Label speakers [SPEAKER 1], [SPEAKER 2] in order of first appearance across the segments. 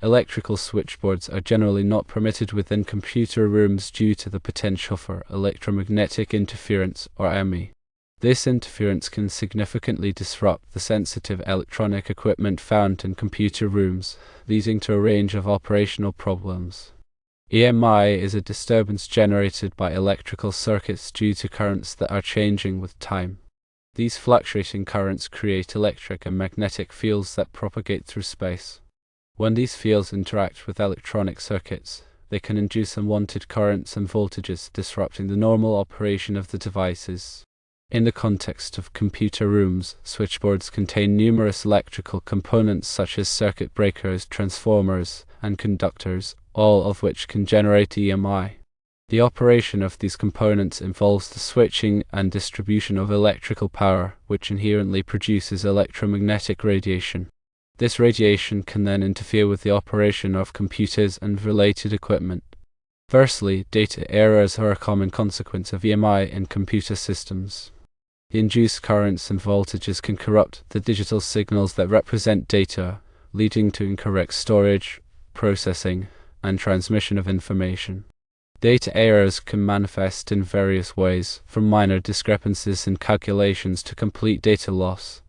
[SPEAKER 1] Electrical switchboards are generally not permitted within computer rooms due to the potential for electromagnetic interference, or EMI. This interference can significantly disrupt the sensitive electronic equipment found in computer rooms, leading to a range of operational problems. EMI is a disturbance generated by electrical circuits due to currents that are changing with time. These fluctuating currents create electric and magnetic fields that propagate through space. When these fields interact with electronic circuits, they can induce unwanted currents and voltages, disrupting the normal operation of the devices. In the context of computer rooms, switchboards contain numerous electrical components such as circuit breakers, transformers, and conductors, all of which can generate EMI. The operation of these components involves the switching and distribution of electrical power, which inherently produces electromagnetic radiation. This radiation can then interfere with the operation of computers and related equipment. Firstly, data errors are a common consequence of EMI in computer systems. The induced currents and voltages can corrupt the digital signals that represent data, leading to incorrect storage, processing, and transmission of information. Data errors can manifest in various ways, from minor discrepancies in calculations to complete data loss.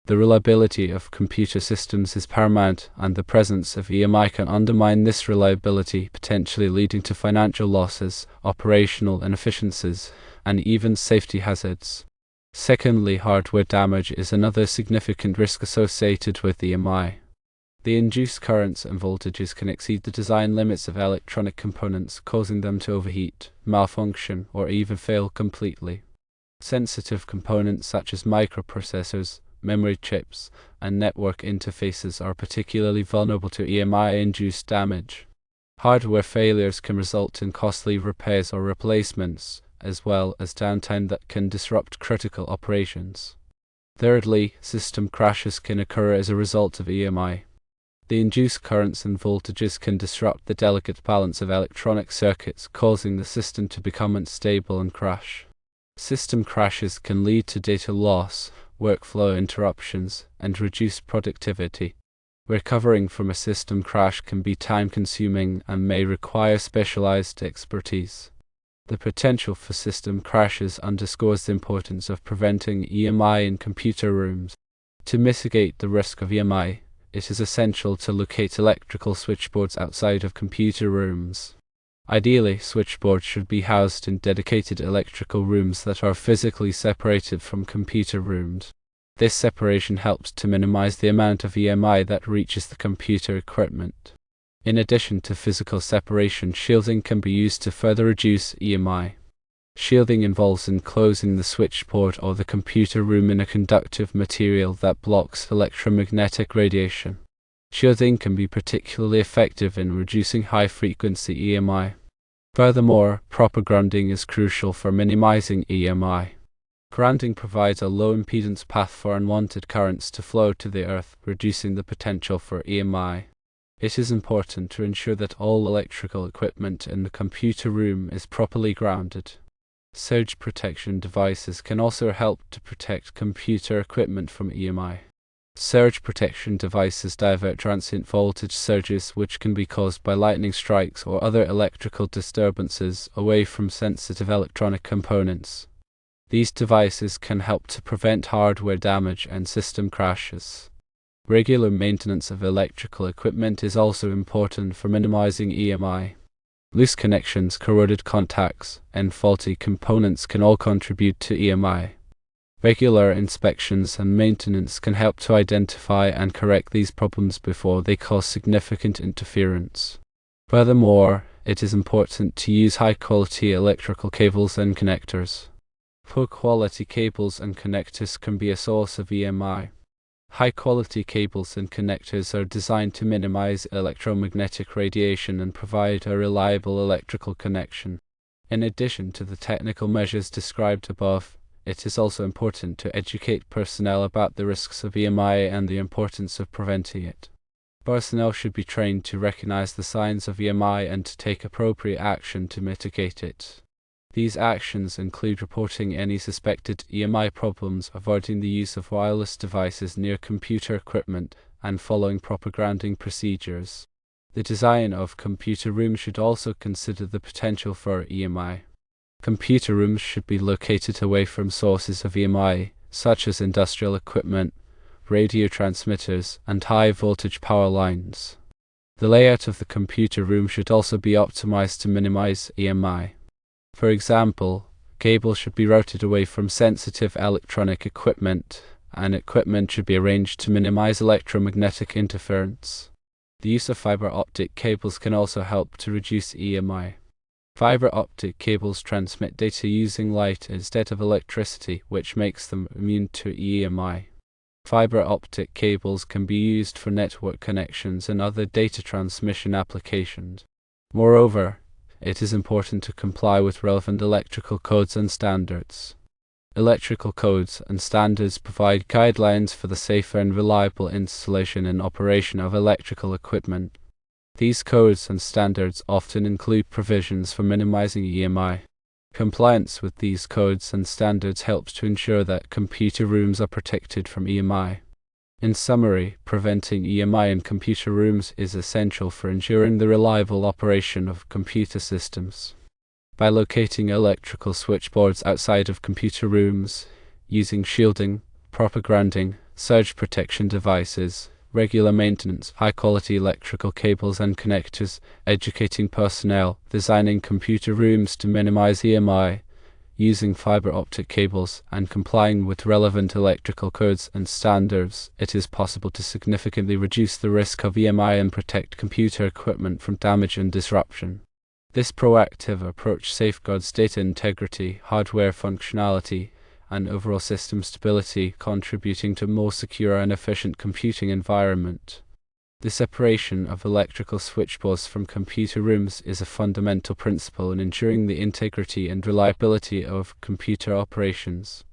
[SPEAKER 1] The reliability of computer systems is paramount, and the presence of EMI can undermine this reliability, potentially leading to financial losses, operational inefficiencies, and even safety hazards. Secondly, hardware damage is another significant risk associated with EMI. The induced currents and voltages can exceed the design limits of electronic components, causing them to overheat, malfunction, or even fail completely. Sensitive components such as microprocessors, memory chips, and network interfaces are particularly vulnerable to EMI-induced damage. Hardware failures can result in costly repairs or replacements, as well as downtime that can disrupt critical operations. Thirdly, system crashes can occur as a result of EMI. The induced currents and voltages can disrupt the delicate balance of electronic circuits, causing the system to become unstable and crash. System crashes can lead to data loss, workflow interruptions, and reduced productivity. Recovering from a system crash can be time-consuming and may require specialized expertise. The potential for system crashes underscores the importance of preventing EMI in computer rooms. To mitigate the risk of EMI, it is essential to locate electrical switchboards outside of computer rooms. Ideally, switchboards should be housed in dedicated electrical rooms that are physically separated from computer rooms. This separation helps to minimize the amount of EMI that reaches the computer equipment. In addition to physical separation, shielding can be used to further reduce EMI. Shielding involves enclosing the switchboard or the computer room in a conductive material that blocks electromagnetic radiation. Shielding can be particularly effective in reducing high-frequency EMI. Furthermore, proper grounding is crucial for minimizing EMI. Grounding provides a low-impedance path for unwanted currents to flow to the earth, reducing the potential for EMI. It is important to ensure that all electrical equipment in the computer room is properly grounded. Surge protection devices can also help to protect computer equipment from EMI. Surge protection devices divert transient voltage surges, which can be caused by lightning strikes or other electrical disturbances, away from sensitive electronic components. These devices can help to prevent hardware damage and system crashes. Regular maintenance of electrical equipment is also important for minimizing EMI. Loose connections, corroded contacts, and faulty components can all contribute to EMI. Regular inspections and maintenance can help to identify and correct these problems before they cause significant interference. Furthermore, it is important to use high-quality electrical cables and connectors. Poor-quality cables and connectors can be a source of EMI. High-quality cables and connectors are designed to minimize electromagnetic radiation and provide a reliable electrical connection. In addition to the technical measures described above, it is also important to educate personnel about the risks of EMI and the importance of preventing it. Personnel should be trained to recognize the signs of EMI and to take appropriate action to mitigate it. These actions include reporting any suspected EMI problems, avoiding the use of wireless devices near computer equipment, and following proper grounding procedures. The design of computer rooms should also consider the potential for EMI. Computer rooms should be located away from sources of EMI, such as industrial equipment, radio transmitters, and high-voltage power lines. The layout of the computer room should also be optimized to minimize EMI. For example, cables should be routed away from sensitive electronic equipment, and equipment should be arranged to minimize electromagnetic interference. The use of fiber optic cables can also help to reduce EMI. Fiber optic cables transmit data using light instead of electricity, which makes them immune to EMI. Fiber optic cables can be used for network connections and other data transmission applications. Moreover, it is important to comply with relevant electrical codes and standards. Electrical codes and standards provide guidelines for the safer and reliable installation and operation of electrical equipment. These codes and standards often include provisions for minimizing EMI. Compliance with these codes and standards helps to ensure that computer rooms are protected from EMI. In summary, preventing EMI in computer rooms is essential for ensuring the reliable operation of computer systems. By locating electrical switchboards outside of computer rooms, using shielding, proper grounding, surge protection devices, regular maintenance, high-quality electrical cables and connectors, educating personnel, designing computer rooms to minimize EMI, using fiber optic cables, and complying with relevant electrical codes and standards, it is possible to significantly reduce the risk of EMI and protect computer equipment from damage and disruption. This proactive approach safeguards data integrity, hardware functionality, and overall system stability, contributing to a more secure and efficient computing environment. The separation of electrical switchboards from computer rooms is a fundamental principle in ensuring the integrity and reliability of computer operations.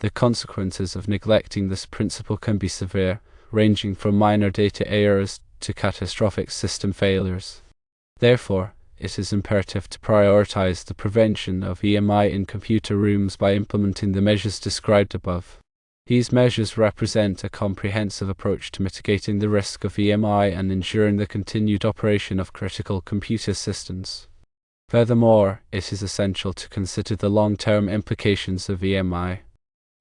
[SPEAKER 1] The consequences of neglecting this principle can be severe, ranging from minor data errors to catastrophic system failures. Therefore, it is imperative to prioritize the prevention of EMI in computer rooms by implementing the measures described above. These measures represent a comprehensive approach to mitigating the risk of EMI and ensuring the continued operation of critical computer systems. Furthermore, it is essential to consider the long-term implications of EMI.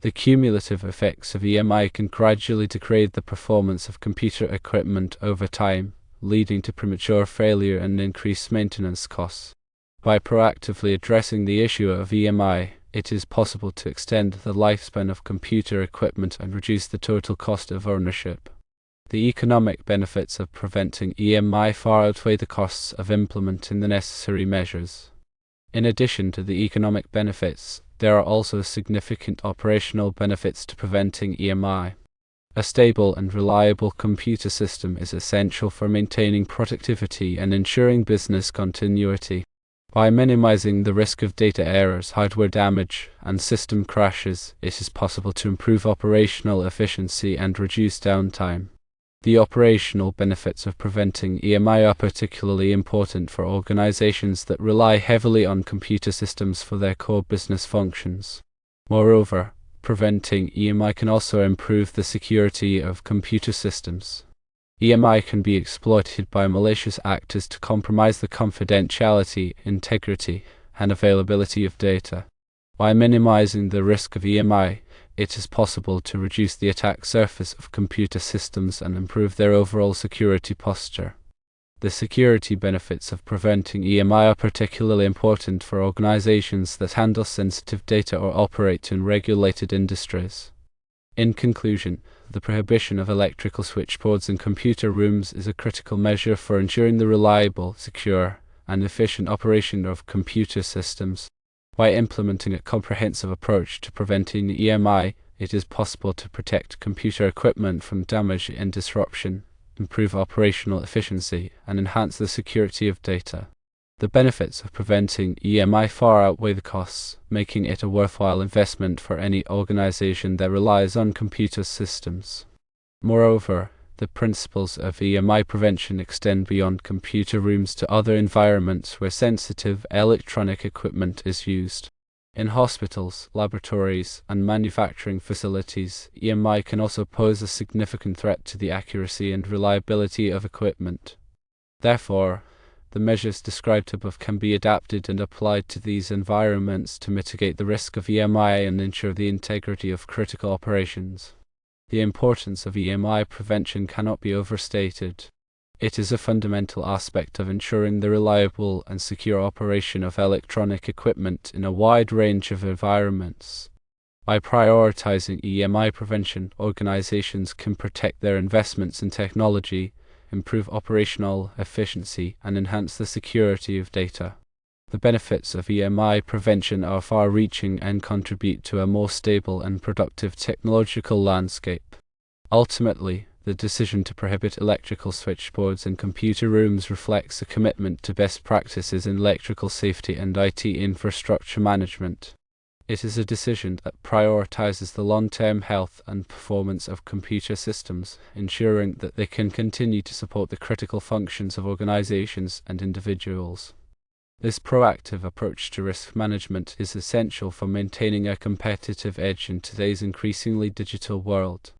[SPEAKER 1] The cumulative effects of EMI can gradually degrade the performance of computer equipment over time, leading to premature failure and increased maintenance costs. By proactively addressing the issue of EMI, it is possible to extend the lifespan of computer equipment and reduce the total cost of ownership. The economic benefits of preventing EMI far outweigh the costs of implementing the necessary measures. In addition to the economic benefits, there are also significant operational benefits to preventing EMI. A stable and reliable computer system is essential for maintaining productivity and ensuring business continuity. By minimizing the risk of data errors, hardware damage, and system crashes, it is possible to improve operational efficiency and reduce downtime. The operational benefits of preventing EMI are particularly important for organizations that rely heavily on computer systems for their core business functions. Moreover, preventing EMI can also improve the security of computer systems. EMI can be exploited by malicious actors to compromise the confidentiality, integrity, and availability of data. By minimizing the risk of EMI, it is possible to reduce the attack surface of computer systems and improve their overall security posture. The security benefits of preventing EMI are particularly important for organizations that handle sensitive data or operate in regulated industries. In conclusion, the prohibition of electrical switchboards in computer rooms is a critical measure for ensuring the reliable, secure, and efficient operation of computer systems. By implementing a comprehensive approach to preventing EMI, it is possible to protect computer equipment from damage and disruption, improve operational efficiency, and enhance the security of data. The benefits of preventing EMI far outweigh the costs, making it a worthwhile investment for any organization that relies on computer systems. Moreover, the principles of EMI prevention extend beyond computer rooms to other environments where sensitive electronic equipment is used. In hospitals, laboratories, and manufacturing facilities, EMI can also pose a significant threat to the accuracy and reliability of equipment. Therefore, the measures described above can be adapted and applied to these environments to mitigate the risk of EMI and ensure the integrity of critical operations. The importance of EMI prevention cannot be overstated. It is a fundamental aspect of ensuring the reliable and secure operation of electronic equipment in a wide range of environments. By prioritizing EMI prevention, organizations can protect their investments in technology, improve operational efficiency, and enhance the security of data. The benefits of EMI prevention are far-reaching and contribute to a more stable and productive technological landscape. Ultimately, the decision to prohibit electrical switchboards in computer rooms reflects a commitment to best practices in electrical safety and IT infrastructure management. It is a decision that prioritizes the long-term health and performance of computer systems, ensuring that they can continue to support the critical functions of organizations and individuals. This proactive approach to risk management is essential for maintaining a competitive edge in today's increasingly digital world.